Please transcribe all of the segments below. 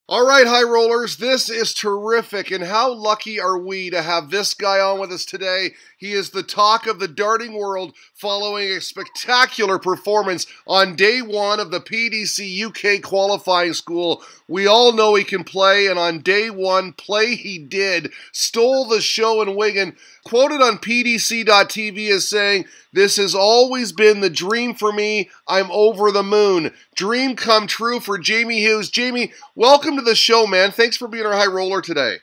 All right, high rollers, this is terrific, and how lucky are we to have this guy on with us today. He is the talk of the darting world following a spectacular performance on day one of the PDC UK qualifying school. We all know he can play, and on day one, play he did. Stole the show in Wigan. Quoted on PDC.TV as saying, "This has always been the dream for me. I'm over the moon." Dream come true for Jamie Hughes. Jamie, welcome to the show, man. Thanks for being our high roller today.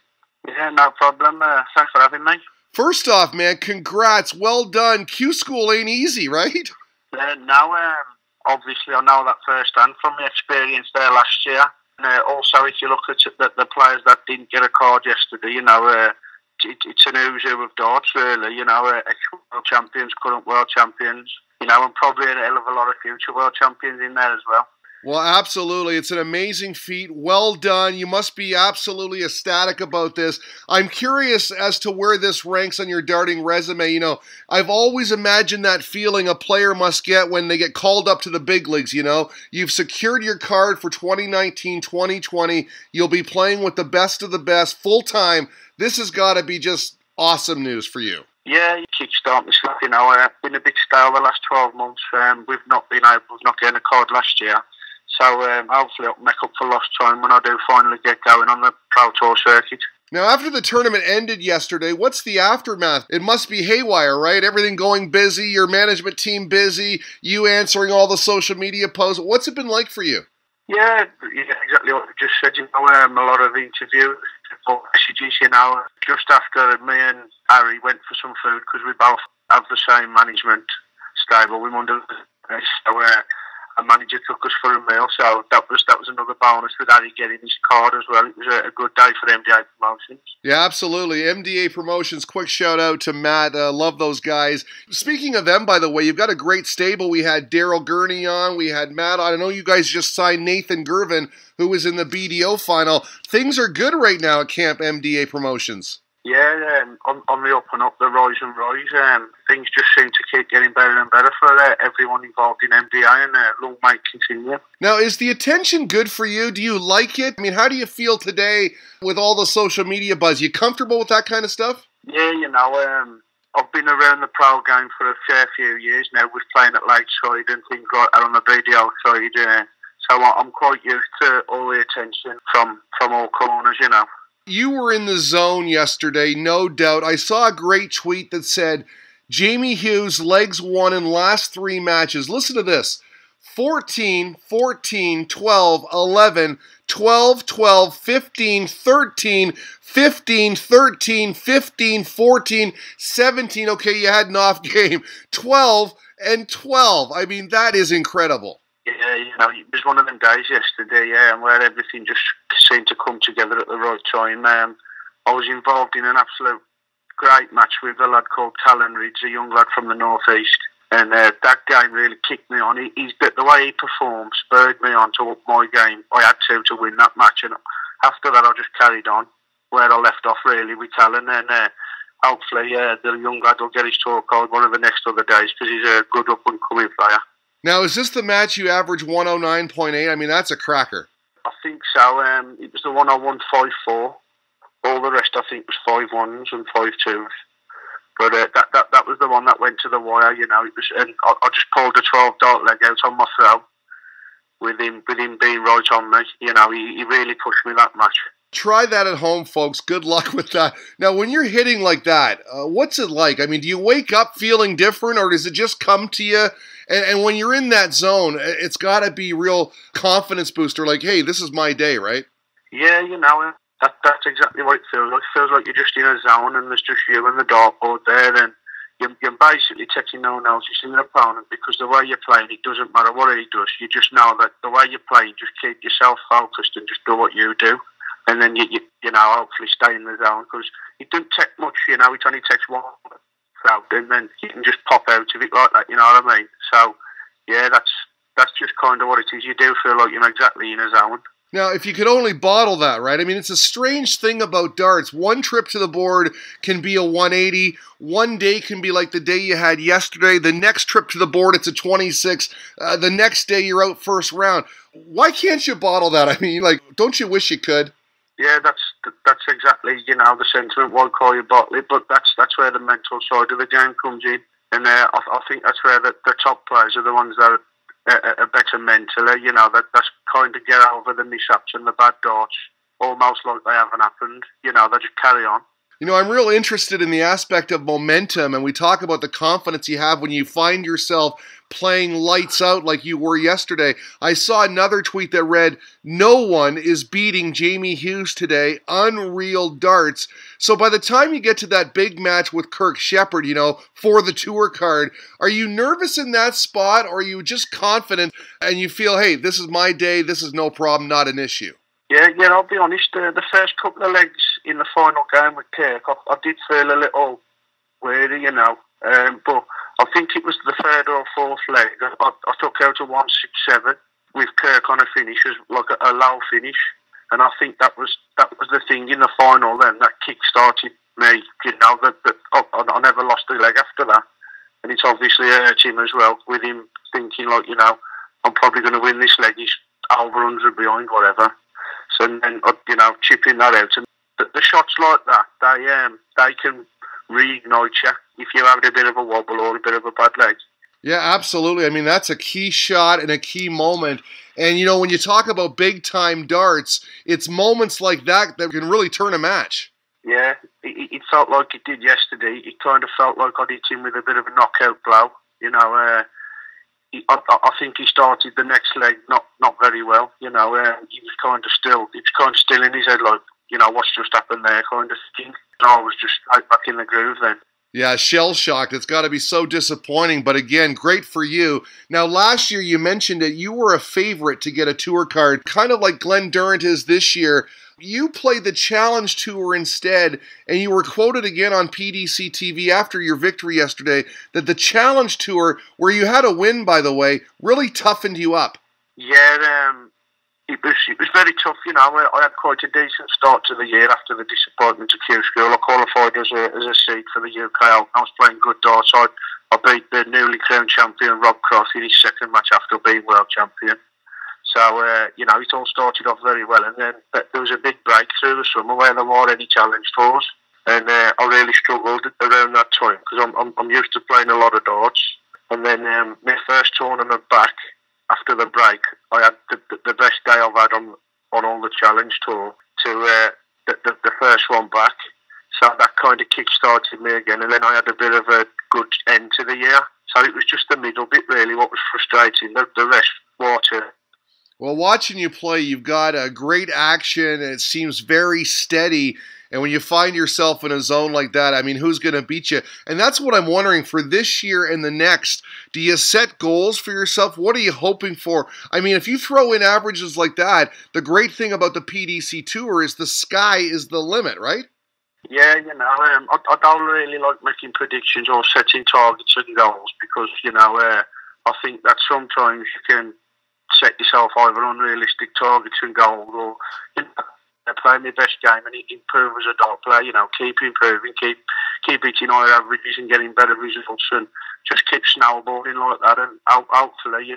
Yeah, no problem. Thanks for having me. First off, man, congrats. Well done. Q school ain't easy, right? Now, obviously, I know that firsthand from my experience there last year. And also, if you look at the players that didn't get a card yesterday, it's an who's who of darts, really. Ex-world champions, current world champions, and probably a hell of a lot of future world champions in there as well. Well, absolutely. It's an amazing feat. Well done. You must be absolutely ecstatic about this. I'm curious as to where this ranks on your darting resume. I've always imagined that feeling a player must get when they get called up to the big leagues, You've secured your card for 2019-2020. You'll be playing with the best of the best full-time. This has got to be just awesome news for you. Yeah, you kickstart myself. I've been a bit stale the last 12 months. We've not been able to get a card last year. So hopefully I'll make up for lost time when I do finally get going on the Pro Tour circuit. Now, after the tournament ended yesterday, what's the aftermath? It must be haywire, right? Everything going busy, your management team busy, you answering all the social media posts. What's it been like for you? Yeah, exactly what you just said. A lot of interviews, messages, just after me and Harry went for some food because we both have the same management stable. We wanted so a manager took us for a meal, so that was another bonus with Harry getting his card as well. It was a good day for MPI Promotions. Yeah, absolutely. MPI Promotions, quick shout out to Matt. Love those guys. Speaking of them, by the way, you've got a great stable. We had Daryl Gurney on, we had Matt on. I know you guys just signed Nathan Gervin, who was in the BDO final. Things are good right now at Camp MPI Promotions. Yeah, on the up and up, the rise and rise. Things just seem to keep getting better and better for everyone involved in MPI, and long may continue. Now, is the attention good for you? Do you like it? I mean, how do you feel today with all the social media buzz? You comfortable with that kind of stuff? Yeah, I've been around the pro game for a fair few years now. We're playing at Lakeside and things like that on the BDO side. So I'm quite used to all the attention from all corners, You were in the zone yesterday, no doubt. I saw a great tweet that said, Jamie Hughes, legs won in last 3 matches. Listen to this. 14, 14, 12, 11, 12, 12, 15, 13, 15, 13, 15, 14, 17. Okay, you had an off game. 12 and 12. I mean, that is incredible. Yeah, it was one of them days yesterday, where everything just seemed to come together at the right time. I was involved in an absolute great match with a lad called Talon Ridge, a young lad from the northeast, and that game really kicked me on. The way he performed spurred me on to up my game. I had to win that match, and after that I just carried on where I left off really with Talon, and hopefully the young lad will get his tour card one of the next other days because he's a good up and coming player. Now, is this the match you average 109.8? I mean, that's a cracker. I think so. It was the one I won 5-4. All the rest, I think, was 5-1s and 5-2s. But that was the one that went to the wire. It was, and I just pulled a 12-dart leg out on my throw with him being right on me. He really pushed me that match. Try that at home, folks. Good luck with that. Now, when you're hitting like that, what's it like? I mean, do you wake up feeling different, or does it just come to you? And when you're in that zone, it's got to be real confidence booster, like, hey, this is my day, right? Yeah, that's exactly what it feels like. It feels like you're just in a zone and there's just you and the dartboard there, and you're basically taking no notice in your opponent because the way you're playing, it doesn't matter what he does. You just know that the way you're playing, just keep yourself focused and just do what you do. And then, you hopefully stay in the zone because it doesn't take much, it only takes one crowd and then you can just pop out of it like that, you know what I mean? So, yeah, that's just kind of what it is. You do feel like you're exactly in a zone. Now, if you could only bottle that, right? I mean, it's a strange thing about darts. One trip to the board can be a 180. One day can be like the day you had yesterday. The next trip to the board, it's a 26. The next day, you're out first round. Why can't you bottle that? I mean, like, don't you wish you could? Yeah, that's exactly, the sentiment. Why call you bottle it? But that's where the mental side of the game comes in. And I think that's where the top players are the ones that are better mentally, that's kind of get over the mishaps and the bad darts, almost like they haven't happened. They just carry on. I'm real interested in the aspect of momentum, and we talk about the confidence you have when you find yourself playing lights out like you were yesterday. I saw another tweet that read, "No one is beating Jamie Hughes today. Unreal darts." So by the time you get to that big match with Kirk Shepherd, for the tour card, are you nervous in that spot, or are you just confident and you feel, hey, this is my day, this is no problem, not an issue? Yeah, I'll be honest, the first couple of legs in the final game with Kirk, I did feel a little weary, but I think it was the third or fourth leg. I took out a 167 with Kirk on a finish, as like a low finish, and I think that was the thing in the final then that kick-started me, I never lost a leg after that, and it's obviously hurt him as well, with him thinking I'm probably going to win this leg, he's over 100 behind, whatever. So then, chipping that out. And the shots like that, they can reignite you if you have a bit of a wobble or a bit of a bad leg. Yeah, absolutely. I mean, that's a key shot and a key moment. And, when you talk about big-time darts, it's moments like that that can really turn a match. Yeah, it felt like it did yesterday. It kind of felt like I hit him with a bit of a knockout blow. I think he started the next leg not very well. He was kind of still in his head, like, what's just happened there, kind of thing. And I was just right back in the groove then. Yeah, shell-shocked. It's got to be so disappointing, but again, great for you. Now, last year you mentioned that you were a favorite to get a tour card, kind of like Glenn Durrant is this year. You played the Challenge Tour instead, and you were quoted again on PDC TV after your victory yesterday that the Challenge Tour, where you had a win, by the way, really toughened you up. Yeah, it was very tough. I had quite a decent start to the year after the disappointment of Q School. I qualified as a seed for the UK. I was playing good darts. I beat the newly crowned champion Rob Cross in his second match after being world champion. So, it all started off very well. And then there was a big break through the summer where there weren't any challenge tours. And I really struggled around that time because I'm used to playing a lot of darts. And then my first tournament back after the break, I had the best day I've had on all the challenge tour to the first one back. So that kind of kick-started me again. And then I had a bit of a good end to the year. So it was just the middle bit, really, what was frustrating. The rest, water. Well, watching you play, you've got a great action, and it seems very steady. And when you find yourself in a zone like that, I mean, who's going to beat you? And that's what I'm wondering for this year and the next. Do you set goals for yourself? What are you hoping for? I mean, if you throw in averages like that, the great thing about the PDC Tour is the sky is the limit, right? Yeah, I don't really like making predictions or setting targets and goals because, I think that sometimes you can set yourself over unrealistic targets and goals, or play my best game and improve as a dart player. Keep improving, keep hitting higher averages and getting better results, and just keep snowballing like that. And hopefully,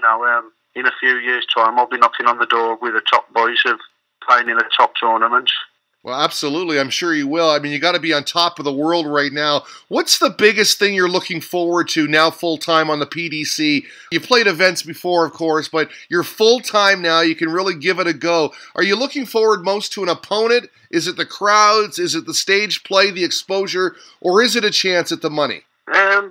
in a few years' time, I'll be knocking on the door with the top boys of playing in the top tournaments. Well, absolutely. I'm sure you will. I mean, you got to be on top of the world right now. What's the biggest thing you're looking forward to now full-time on the PDC? You played events before, of course, but you're full-time now. You can really give it a go. Are you looking forward most to an opponent? Is it the crowds? Is it the stage play, the exposure? Or is it a chance at the money?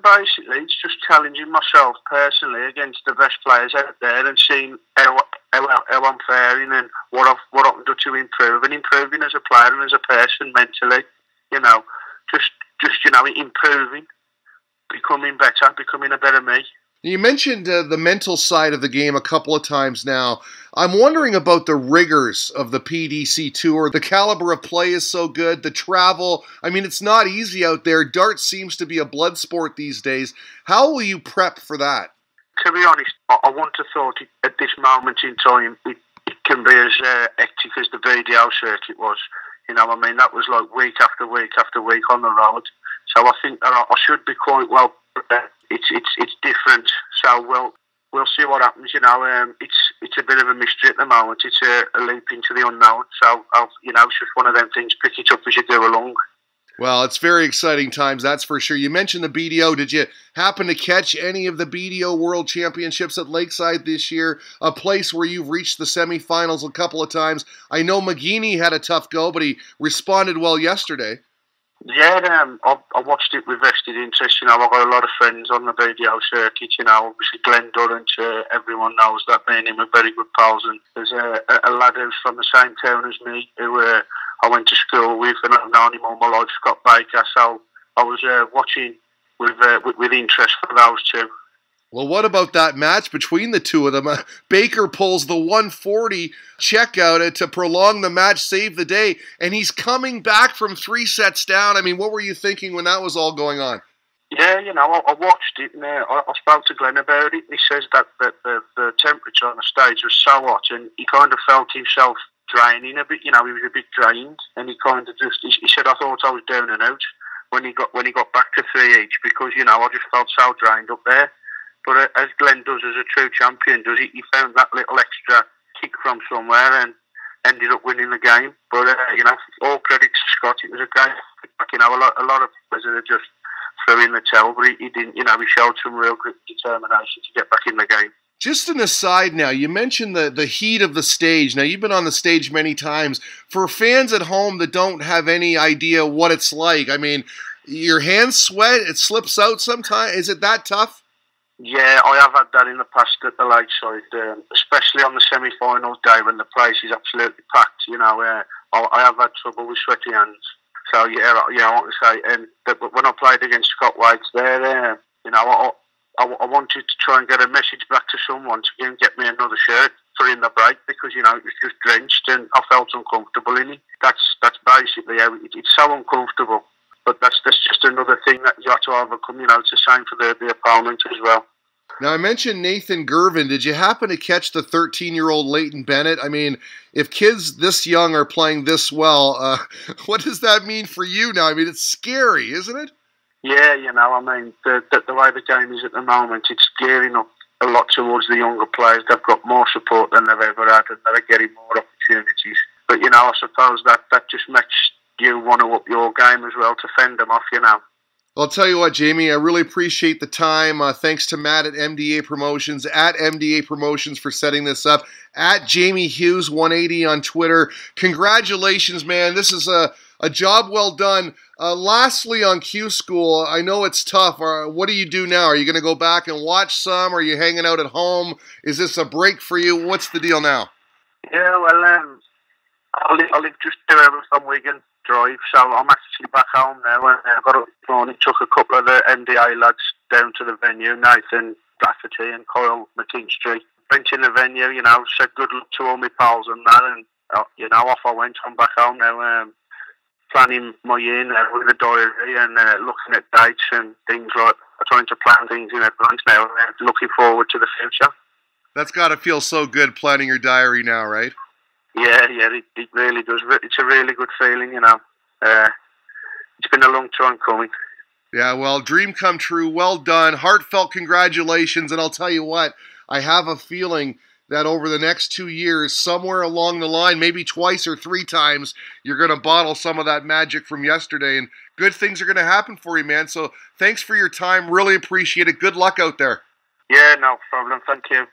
Basically, it's just challenging myself personally against the best players out there and seeing how I'm faring and what I can do to improve, and improving as a player and as a person mentally. Just improving, becoming better, becoming a better me. You mentioned the mental side of the game a couple of times now. I'm wondering about the rigors of the PDC Tour. The caliber of play is so good. The travel, I mean, it's not easy out there. Darts seems to be a blood sport these days. How will you prep for that? To be honest, I wouldn't have thought at this moment in time it can be as hectic as the BDO circuit was. You know, I mean, that was like week after week after week on the road. So I think that I should be quite well prepared. It's different. So we'll see what happens. You know, it's a bit of a mystery at the moment. It's a leap into the unknown. So you know, it's just one of them things. Pick it up as you go along. Well, it's very exciting times, that's for sure. You mentioned the BDO. Did you happen to catch any of the BDO World Championships at Lakeside this year? A place where you've reached the semifinals a couple of times. I know McGeaney had a tough go, but he responded well yesterday. Yeah, I watched it with vested interest. You know, I've got a lot of friends on the BDO circuit. You know, obviously Glenn Durrant, everyone knows that. Me and him are very good pals. And there's a lad who's from the same town as me who I went to school with, and I've known him all my life, Scott Baker. So I was watching with interest for those two. Well, what about that match between the two of them? Baker pulls the 140 checkout to prolong the match, save the day, and he's coming back from 3 sets down. I mean, what were you thinking when that was all going on? Yeah, you know, I watched it, and I spoke to Glenn about it. He says that the temperature on the stage was so hot, and he kind of felt himself draining a bit. You know, he was a bit drained, and he kind of he said, I thought I was down and out when he got back to 3 each, because, you know, I just felt so drained up there. But as Glenn does, as a true champion does, he found that little extra kick from somewhere and ended up winning the game. But you know, all credit to Scott. It was a great, you know, a lot of players that just threw in the towel, but he didn't. You know, he showed some real good determination to get back in the game. Just an aside now, you mentioned the heat of the stage. Now, you've been on the stage many times. For fans at home that don't have any idea what it's like, I mean, your hands sweat, it slips out sometimes. Is it that tough? Yeah, I have had that in the past at the Lakeside, especially on the semi-finals day when the place is absolutely packed. You know, I have had trouble with sweaty hands. So yeah, I want to say, but when I played against Scott White's there, you know, I wanted to try and get a message back to someone to get me another shirt for in the break, because, you know, it was just drenched and I felt uncomfortable in it. That's basically how it's so uncomfortable. But that's just another thing that you have to overcome. You know, it's the same for the opponent as well. Now, I mentioned Nathan Gervin. Did you happen to catch the 13-year-old Leighton Bennett? I mean, if kids this young are playing this well, what does that mean for you now? I mean, it's scary, isn't it? Yeah, you know, I mean, the way the game is at the moment, it's gearing up a lot towards the younger players. They've got more support than they've ever had, and they're getting more opportunities. But, you know, I suppose that just makes you want to up your game as well to fend them off, you know. Well, I'll tell you what, Jamie, I really appreciate the time. Thanks to Matt at MDA Promotions, at MDA Promotions for setting this up, at Jamie Hughes 180 on Twitter. Congratulations, man. This is a job well done. Lastly, on Q School, I know it's tough. What do you do now? Are you going to go back and watch some? Are you hanging out at home? Is this a break for you? What's the deal now? Yeah, well, I live just 2 hours from Wigan drive, so I'm actually back home now. I got up this morning, took a couple of the MDA lads down to the venue, Nathan Lafferty and Kyle McKinstry. Went in the venue, you know, said good luck to all my pals and that, and, you know, off I went. I'm back home now, planning my year now with a diary and looking at dates and things like that. Trying to plan things in advance now, looking forward to the future. That's got to feel so good, planning your diary now, right? Yeah, it really does. It's a really good feeling, you know. It's been a long time coming. Yeah, well, dream come true. Well done. Heartfelt congratulations. And I'll tell you what, I have a feeling that over the next 2 years, somewhere along the line, maybe twice or 3 times, you're going to bottle some of that magic from yesterday. And good things are going to happen for you, man. So thanks for your time. Really appreciate it. Good luck out there. Yeah, no problem. Thank you.